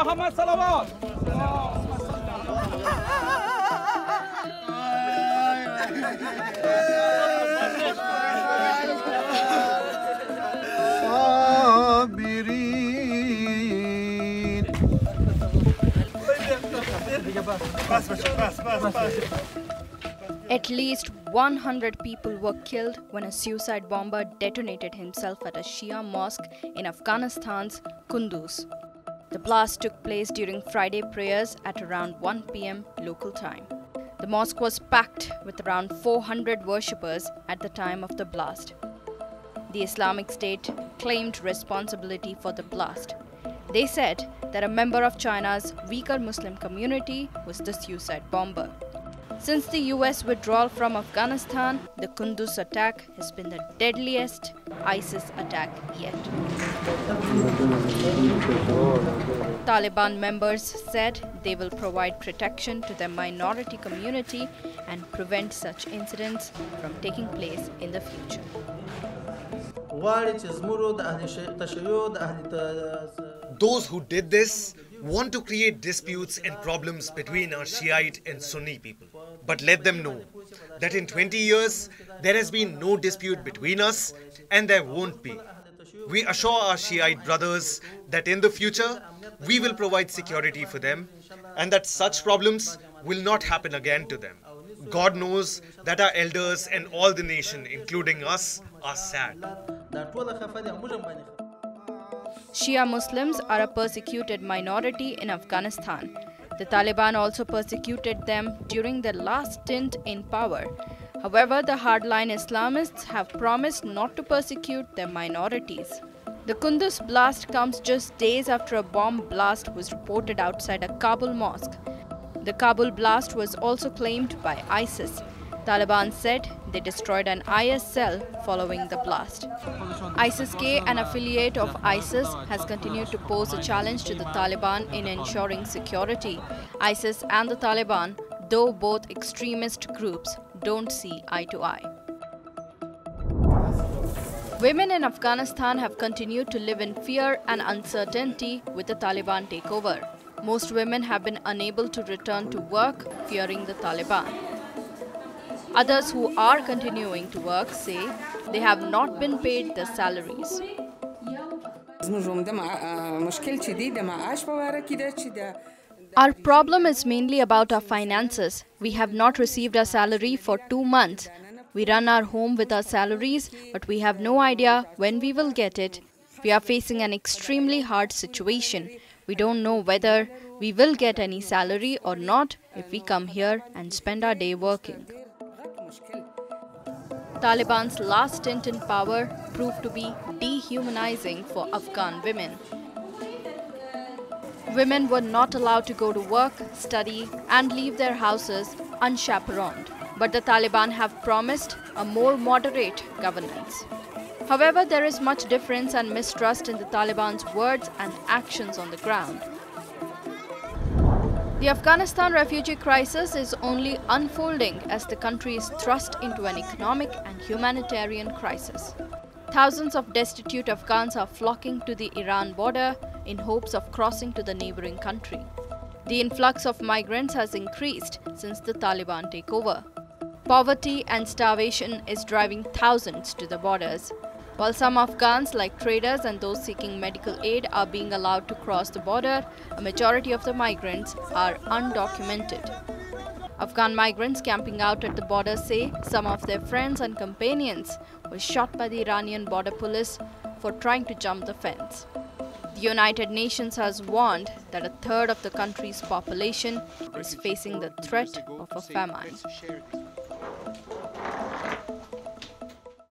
Muhammad salawat. At least 100 people were killed when a suicide bomber detonated himself at a Shia mosque in Afghanistan's Kunduz. The blast took place during Friday prayers at around 1 p.m. local time. The mosque was packed with around 400 worshippers at the time of the blast. The Islamic State claimed responsibility for the blast. They said that a member of China's weaker Muslim community was the suicide bomber. Since the US withdrawal from Afghanistan, the Kunduz attack has been the deadliest ISIS attack yet. Taliban members said they will provide protection to their minority community and prevent such incidents from taking place in the future. Those who did this want to create disputes and problems between our Shiite and Sunni people. But let them know that in 20 years, there has been no dispute between us and there won't be. We assure our Shiite brothers that in the future, we will provide security for them and that such problems will not happen again to them. God knows that our elders and all the nation, including us, are sad. Shia Muslims are a persecuted minority in Afghanistan. The Taliban also persecuted them during their last stint in power. However, the hardline Islamists have promised not to persecute their minorities. The Kunduz blast comes just days after a bomb blast was reported outside a Kabul mosque. The Kabul blast was also claimed by ISIS. Taliban said they destroyed an IS cell following the blast. ISIS-K, an affiliate of ISIS, has continued to pose a challenge to the Taliban in ensuring security. ISIS and the Taliban, though both extremist groups, don't see eye to eye. Women in Afghanistan have continued to live in fear and uncertainty with the Taliban takeover. Most women have been unable to return to work, fearing the Taliban. Others who are continuing to work say they have not been paid their salaries. Our problem is mainly about our finances. We have not received our salary for 2 months. We run our home with our salaries, but we have no idea when we will get it. We are facing an extremely hard situation. We don't know whether we will get any salary or not if we come here and spend our day working. Taliban's last stint in power proved to be dehumanizing for Afghan women. Women were not allowed to go to work, study, and leave their houses unchaperoned. But the Taliban have promised a more moderate governance. However, there is much difference and mistrust in the Taliban's words and actions on the ground. The Afghanistan refugee crisis is only unfolding as the country is thrust into an economic and humanitarian crisis. Thousands of destitute Afghans are flocking to the Iran border in hopes of crossing to the neighboring country. The influx of migrants has increased since the Taliban takeover. Poverty and starvation is driving thousands to the borders. While some Afghans, like traders and those seeking medical aid, are being allowed to cross the border, a majority of the migrants are undocumented. Afghan migrants camping out at the border say some of their friends and companions were shot by the Iranian border police for trying to jump the fence. The United Nations has warned that a third of the country's population is facing the threat of a famine.